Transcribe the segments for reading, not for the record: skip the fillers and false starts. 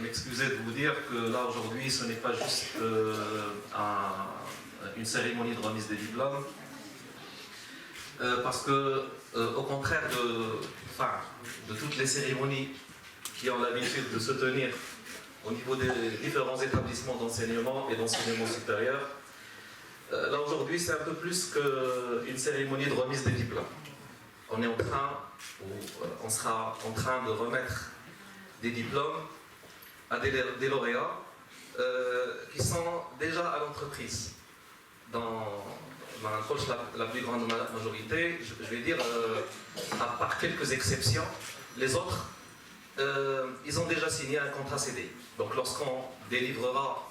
m'excuser de vous dire que là aujourd'hui ce n'est pas juste une cérémonie de remise des diplômes, parce que au contraire de toutes les cérémonies qui ont l'habitude de se tenir au niveau des différents établissements d'enseignement et d'enseignement supérieur, là aujourd'hui c'est un peu plus qu'une cérémonie de remise des diplômes. On sera en train de remettre des diplômes à des lauréats qui sont déjà à l'entreprise. Dans l'approche la plus grande majorité, je vais dire, à part quelques exceptions, les autres, ils ont déjà signé un contrat CDI. Donc lorsqu'on délivrera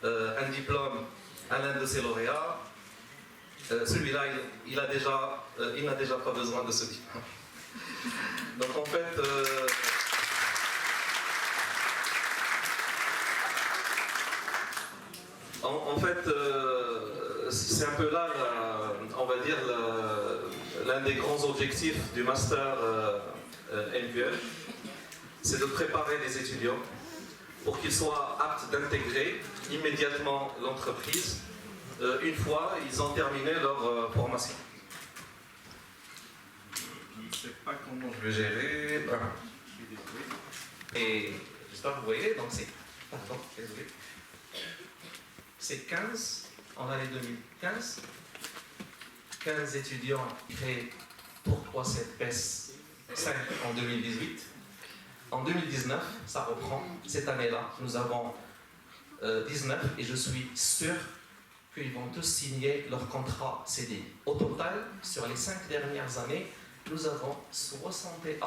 un diplôme à l'un de ces lauréats, celui-là, il n'a déjà pas besoin de ce diplôme. Donc en fait, c'est un peu là, on va dire, l'un des grands objectifs du master NQF, c'est de préparer les étudiants pour qu'ils soient aptes d'intégrer immédiatement l'entreprise une fois ils ont terminé leur formation. Je ne sais pas comment je vais gérer. Et j'espère que vous voyez, donc c'est... Pardon, désolé. C'est 15 en l'année 2015. 15 étudiants créés. Pourquoi cette baisse? 5 en 2018. En 2019, ça reprend. Cette année-là, nous avons 19 et je suis sûr qu'ils vont tous signer leur contrat CDI. Au total, sur les 5 dernières années, nous avons 71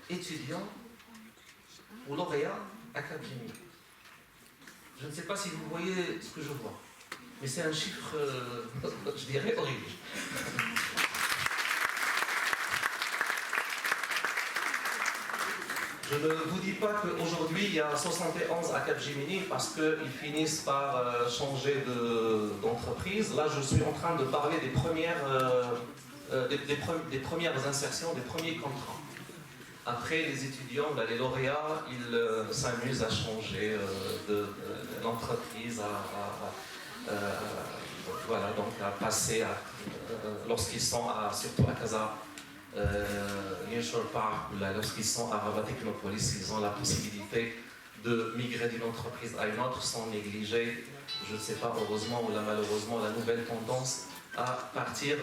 étudiants ou lauréats académiques. Je ne sais pas si vous voyez ce que je vois, mais c'est un chiffre, je dirais, horrible. Je ne vous dis pas qu'aujourd'hui il y a 71 à Capgemini parce qu'ils finissent par changer d'entreprise. Là, je suis en train de parler des premières insertions, des premiers contrats. Après, les étudiants, les lauréats, ils s'amusent à changer d'entreprise, voilà, donc à passer, lorsqu'ils sont surtout à Casa. Lorsqu'ils sont à Rabat Technopolis, ils ont la possibilité de migrer d'une entreprise à une autre sans négliger, je ne sais pas, heureusement ou malheureusement, la nouvelle tendance à partir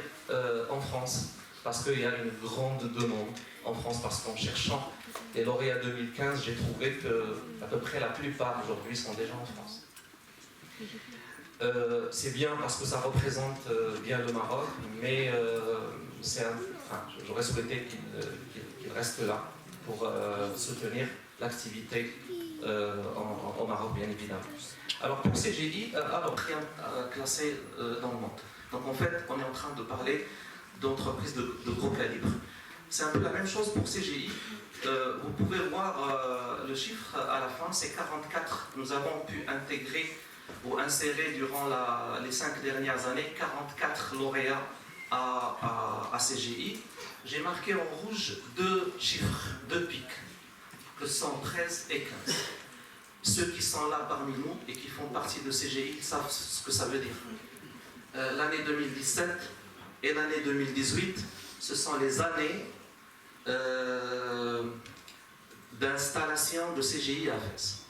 en France, parce qu'il y a une grande demande en France, parce qu'en cherchant les lauréats 2015, j'ai trouvé que à peu près la plupart aujourd'hui sont déjà en France. C'est bien parce que ça représente bien le Maroc, mais j'aurais souhaité qu'il reste là pour soutenir l'activité au Maroc, bien évidemment. Alors pour CGI, rien classé dans le monde. Donc en fait, on est en train de parler d'entreprises de gros calibre. C'est un peu la même chose pour CGI. Vous pouvez voir le chiffre à la fin, c'est 44. Nous avons pu intégrer ou insérer durant les 5 dernières années 44 lauréats à CGI. J'ai marqué en rouge 2 chiffres, 2 pics, que sont 13 et 15. Ceux qui sont là parmi nous et qui font partie de CGI savent ce que ça veut dire. L'année 2017 et l'année 2018, ce sont les années d'installation de CGI à Fès.